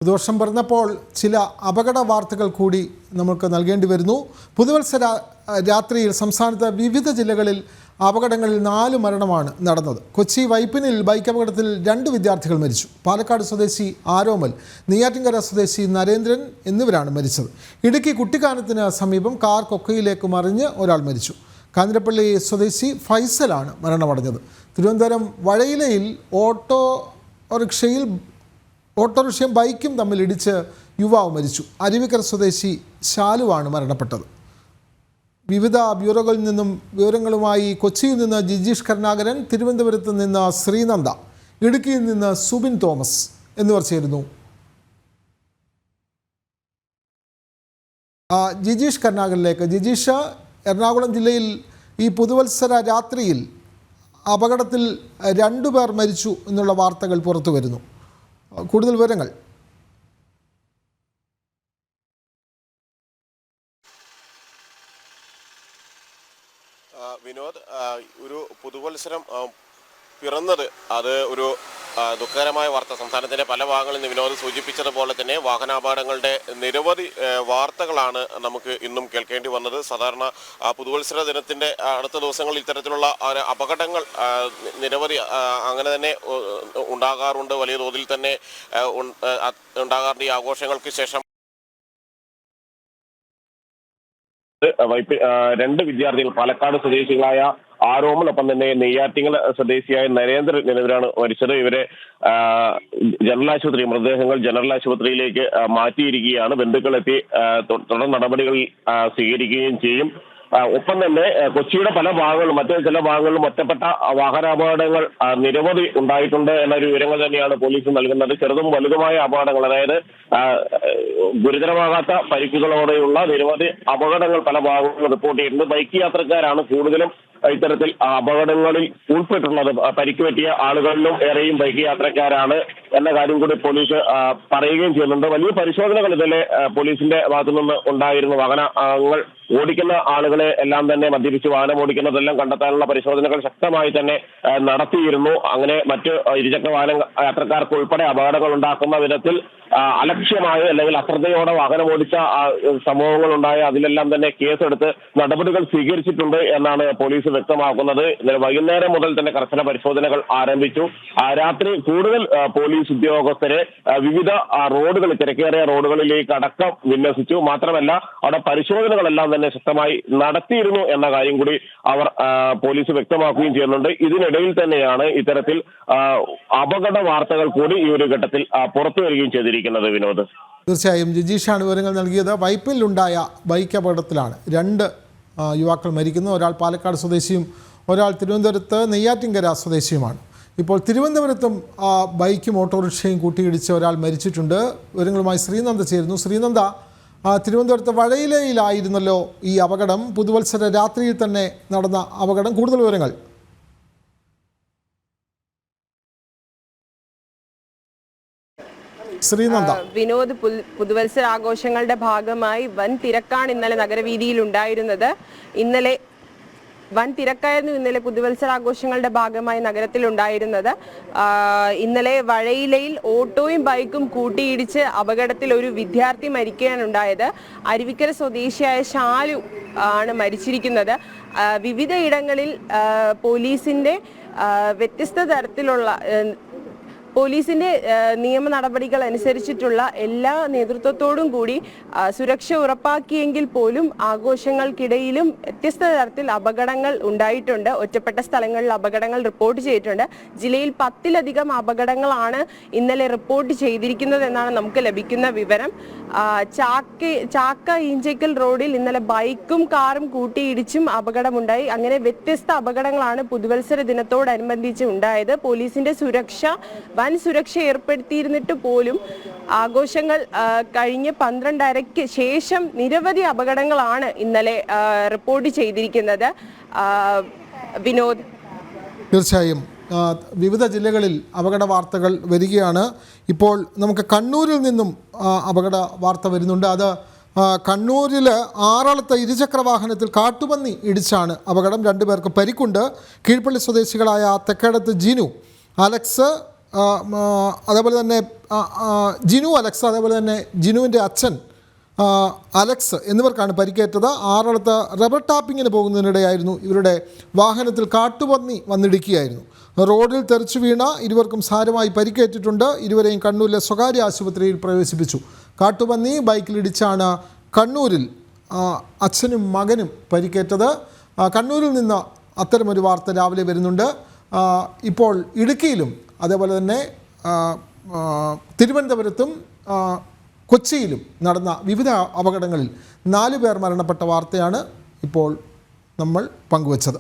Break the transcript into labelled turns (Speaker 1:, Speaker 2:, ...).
Speaker 1: ദോഷം പറഞ്ഞപ്പോൾ ചില അപകട വാർത്തകൾ കൂടി നമുക്ക് നൽകേണ്ടി വരുന്നു. പുതുവത്സര രാത്രിയിൽ സംസ്ഥാനത്ത് വിവിധ ജില്ലകളിൽ അപകടങ്ങളിൽ 4 മരണമാണ് നടന്നത്. കൊച്ചി വൈപ്പിനിൽ ബൈക്ക് അപകടത്തിൽ 2 വിദ്യാർത്ഥികൾ മരിച്ചു. പാലക്കാട് സ്വദേശി ആരോമൽ, നെയ്യാറ്റിൻകര സ്വദേശി നരേന്ദ്രൻ എന്നിവരാണ് മരിച്ചത്. ഇടുക്കി കുട്ടിക്കാനത്തിന് സമീപം കാർ കൊക്കയിലേക്ക് മറിഞ്ഞ് ഒരാൾ മരിച്ചു. കാഞ്ഞിരപ്പള്ളി സ്വദേശി ഫൈസലാണ് മരണമടഞ്ഞത്. തിരുവനന്തപുരം വഴയിലയിൽ ഓട്ടോറിക്ഷയും ബൈക്കും തമ്മിൽ ഇടിച്ച് യുവാവ് മരിച്ചു. അരുവിക്കര സ്വദേശി ശാലുവാണ് മരണപ്പെട്ടത്. വിവിധ ബ്യൂറോകളിൽ നിന്നും വിവരങ്ങളുമായി കൊച്ചിയിൽ നിന്ന് ജിജീഷ് കരുണാകരൻ, തിരുവനന്തപുരത്ത് നിന്ന് ശ്രീനന്ദ, ഇടുക്കിയിൽ നിന്ന് സുബിൻ തോമസ് എന്നിവർ ചേരുന്നു. ജിജീഷ് കരുണാകരനിലേക്ക്. ജിജീഷ്, എറണാകുളം ജില്ലയിൽ ഈ പുതുവത്സര രാത്രിയിൽ അപകടത്തിൽ 2 പേർ മരിച്ചു എന്നുള്ള വാർത്തകൾ പുറത്തു വരുന്നു. കൂടുതൽ വിവരങ്ങൾ.
Speaker 2: വിനോദ്, ഒരു പുതുവത്സരം പിറന്നത് അത് ഒരു ദുഃഖകരമായ വാർത്ത. സംസ്ഥാനത്തിന്റെ പല ഭാഗങ്ങളിൽ നിന്ന് വിനോദ് സൂചിപ്പിച്ചതുപോലെ തന്നെ വാഹനാപകടങ്ങളുടെ നിരവധി വാർത്തകളാണ് നമുക്ക് ഇന്നും കേൾക്കേണ്ടി വന്നത്. സാധാരണ പുതുവത്സര ദിനത്തിന്റെ അടുത്ത ദിവസങ്ങളിൽ ഇത്തരത്തിലുള്ള അപകടങ്ങൾ നിരവധി അങ്ങനെ തന്നെ ഉണ്ടാകാറുണ്ട്. വലിയ തോതിൽ തന്നെ ഉണ്ടാകാറുണ്ട് ഈ ആഘോഷങ്ങൾക്ക് ശേഷം. 2 വിദ്യാർത്ഥികൾ പാലക്കാട് സ്വദേശികളായ ആരോമൽ, ഒപ്പം തന്നെ നെയ്യാറ്റിങ്ങൽ സ്വദേശിയായ നരേന്ദ്രൻ എന്നിവരാണ് മരിച്ചത്. ഇവരെ മൃതദേഹങ്ങൾ ജനറൽ ആശുപത്രിയിലേക്ക് മാറ്റിയിരിക്കുകയാണ്. ബന്ധുക്കളെത്തി തുടർ നടപടികൾ സ്വീകരിക്കുകയും ചെയ്യും. ഒപ്പം തന്നെ കൊച്ചിയുടെ പല ഭാഗങ്ങളിലും മറ്റു ചില ഭാഗങ്ങളിലും ഒറ്റപ്പെട്ട വാഹനാപകടങ്ങൾ നിരവധി ഉണ്ടായിട്ടുണ്ട് എന്നൊരു വിവരങ്ങൾ തന്നെയാണ് പോലീസ് നൽകുന്നത്. ചെറുതും വലുതുമായ അപകടങ്ങൾ, അതായത് ഗുരുതരമാകാത്ത പരിക്കുകളോടെയുള്ള നിരവധി അപകടങ്ങൾ പല ഭാഗങ്ങളും റിപ്പോർട്ട് ചെയ്തിട്ടുണ്ട്. ബൈക്ക് യാത്രക്കാരാണ് കൂടുതലും ഇത്തരത്തിൽ അപകടങ്ങളിൽ ഉൾപ്പെട്ടിട്ടുള്ളത്. പരിക്ക് പറ്റിയ ആളുകളിലും ഏറെയും ബൈക്ക് യാത്രക്കാരാണ് എന്ന കാര്യം കൂടി പോലീസ് പറയുകയും ചെയ്യുന്നുണ്ട്. വലിയ പരിശോധനകൾ ഇതിലെ പോലീസിന്റെ ഭാഗത്തു നിന്ന് ഉണ്ടായിരുന്നു. വാഹനങ്ങൾ ഓടിക്കുന്ന ആളുകളെ എല്ലാം തന്നെ മദ്യപിച്ച് വാഹനം ഓടിക്കുന്നതെല്ലാം കണ്ടെത്താനുള്ള പരിശോധനകൾ ശക്തമായി തന്നെ നടത്തിയിരുന്നു. അങ്ങനെ മറ്റ് ഇരുചക്ര വാഹന യാത്രക്കാർക്ക് ഉൾപ്പെടെ അപകടങ്ങൾ ഉണ്ടാക്കുന്ന വിധത്തിൽ അലക്ഷ്യമായ അല്ലെങ്കിൽ അശ്രദ്ധയോടെ വാഹനം ഓടിച്ച സംഭവങ്ങൾ ഉണ്ടായ അതിലെല്ലാം തന്നെ കേസെടുത്ത് നടപടികൾ സ്വീകരിച്ചിട്ടുണ്ട് എന്നാണ് പോലീസ് വ്യക്തമാക്കുന്നത്. വൈകുന്നേരം മുതൽ തന്നെ കർശന പരിശോധനകൾ ആരംഭിച്ചു. രാത്രി കൂടുതൽ പോലീസ് ഉദ്യോഗസ്ഥരെ വിവിധ റോഡുകൾ, തിരക്കേറിയ റോഡുകളിലേക്ക് അടക്കം വിന്യസിച്ചു. മാത്രമല്ല അവിടെ പരിശോധനകളെല്ലാം തന്നെ ശക്തമായി നടത്തിയിരുന്നു എന്ന കാര്യം കൂടി അവർ പോലീസ് വ്യക്തമാക്കുകയും ചെയ്യുന്നുണ്ട്. ഇതിനിടയിൽ തന്നെയാണ് ഇത്തരത്തിൽ അപകട വാർത്തകൾ കൂടി ഈ ഒരു ഘട്ടത്തിൽ പുറത്തു വരികയും ചെയ്തിരിക്കുന്നത്. വിനോദ്,
Speaker 1: തീർച്ചയായും ജിജീഷാണ് വിവരങ്ങൾ നൽകിയത്. വൈപ്പിലുണ്ടായ ബൈക്ക് അപകടത്തിലാണ് 2 യുവാക്കൾ മരിക്കുന്നത്. ഒരാൾ പാലക്കാട് സ്വദേശിയും ഒരാൾ തിരുവനന്തപുരത്ത് നെയ്യാറ്റിൻകര സ്വദേശിയുമാണ്. ഇപ്പോൾ തിരുവനന്തപുരത്തും ബൈക്കും ഓട്ടോറിക്ഷയും കൂട്ടിയിടിച്ച് ഒരാൾ മരിച്ചിട്ടുണ്ട്. വിവരങ്ങളുമായി ശ്രീനന്ദ ചേരുന്നു. ശ്രീനന്ദ, തിരുവനന്തപുരത്ത് വഴയിലയിലായിരുന്നല്ലോ ഈ അപകടം. പുതുവത്സര രാത്രിയിൽ തന്നെ നടന്ന അപകടം. കൂടുതൽ വിവരങ്ങൾ. ശ്രീനന്ദ.
Speaker 3: വിനോദ്, പുതുവത്സര ആഘോഷങ്ങളുടെ ഭാഗമായി വൻ തിരക്കാണ് ഇന്നലെ നഗരവീതിയിൽ ഉണ്ടായിരുന്നത്. വൻ തിരക്കായിരുന്നു ഇന്നലെ പുതുവത്സര ആഘോഷങ്ങളുടെ ഭാഗമായി നഗരത്തിൽ ഉണ്ടായിരുന്നത്. ഇന്നലെ വഴയിലയിൽ ഓട്ടോയും ബൈക്കും കൂട്ടിയിടിച്ച് അപകടത്തിൽ ഒരു വിദ്യാർത്ഥി മരിക്കുകയാണ് ഉണ്ടായത്. അരുവിക്കര സ്വദേശിയായ ശാലു ആണ് മരിച്ചിരിക്കുന്നത്. വിവിധ ഇടങ്ങളിൽ പോലീസിന്റെ വ്യത്യസ്ത തരത്തിലുള്ള പോലീസിന്റെ നിയമ നടപടികൾ അനുസരിച്ചിട്ടുള്ള എല്ലാ നേതൃത്വത്തോടും കൂടി സുരക്ഷ ഉറപ്പാക്കിയെങ്കിൽ പോലും ആഘോഷങ്ങൾക്കിടയിലും വ്യത്യസ്ത തരത്തിൽ അപകടങ്ങൾ ഉണ്ടായിട്ടുണ്ട്. ഒറ്റപ്പെട്ട സ്ഥലങ്ങളിൽ അപകടങ്ങൾ റിപ്പോർട്ട് ചെയ്തിട്ടുണ്ട്. ജില്ലയിൽ 10-ലധികം അപകടങ്ങളാണ് ഇന്നലെ റിപ്പോർട്ട് ചെയ്തിരിക്കുന്നത് എന്നാണ് നമുക്ക് ലഭിക്കുന്ന വിവരം. ചാക്ക ഈഞ്ചക്കൽ റോഡിൽ ഇന്നലെ ബൈക്കും കാറും കൂട്ടിയിടിച്ചും അപകടമുണ്ടായി. അങ്ങനെ വ്യത്യസ്ത അപകടങ്ങളാണ് പുതുവത്സര ദിനത്തോടനുബന്ധിച്ച് ഉണ്ടായത്. പോലീസിന്റെ വൻ സുരക്ഷ ഏർപ്പെടുത്തിയിരുന്നിട്ട് പോലും ആഘോഷങ്ങൾ കഴിഞ്ഞ് 12:30-ക്ക് ശേഷം നിരവധി അപകടങ്ങളാണ് ഇന്നലെ റിപ്പോർട്ട് ചെയ്തിരിക്കുന്നത്. വിനോദ്,
Speaker 1: തീർച്ചയായും വിവിധ ജില്ലകളിൽ അപകട വാർത്തകൾ വരികയാണ്. ഇപ്പോൾ നമുക്ക് കണ്ണൂരിൽ നിന്നും അപകട വാർത്ത വരുന്നുണ്ട്. അത് കണ്ണൂരിൽ ആറളത്തെ ഇരുചക്ര വാഹനത്തിൽ കാട്ടുപന്നി ഇടിച്ചാണ് അപകടം. 2 പേർക്ക് പരിക്കുണ്ട്. കീഴ്പള്ളി സ്വദേശികളായ തെക്കേടത്ത് ജിനു, അലക്സ്, അതേപോലെ തന്നെ ജിനു അലക്സ്, അതേപോലെ തന്നെ ജിനുവിൻ്റെ അച്ഛൻ അലക്സ് എന്നിവർക്കാണ് പരിക്കേറ്റത്. ആറളത്ത് റബ്ബർ ടാപ്പിങ്ങിന് പോകുന്നതിനിടെയായിരുന്നു ഇവരുടെ വാഹനത്തിൽ കാട്ടുപന്നി വന്നിടിക്കുകയായിരുന്നു. റോഡിൽ തെറിച്ചു വീണ ഇരുവർക്കും സാരമായി പരിക്കേറ്റിട്ടുണ്ട്. ഇരുവരെയും കണ്ണൂരിലെ സ്വകാര്യ ആശുപത്രിയിൽ പ്രവേശിപ്പിച്ചു. കാട്ടുപന്നി ബൈക്കിലിടിച്ചാണ് കണ്ണൂരിൽ അച്ഛനും മകനും പരിക്കേറ്റത്. കണ്ണൂരിൽ നിന്ന് അത്തരമൊരു വാർത്ത രാവിലെ വരുന്നുണ്ട്. ഇപ്പോൾ ഇടുക്കിയിലും അതേപോലെ തന്നെ തിരുവനന്തപുരത്തും കൊച്ചിയിലും നടന്ന വിവിധ അപകടങ്ങളിൽ 4 പേർ മരണപ്പെട്ട വാർത്തയാണ് ഇപ്പോൾ നമ്മൾ പങ്കുവച്ചത്.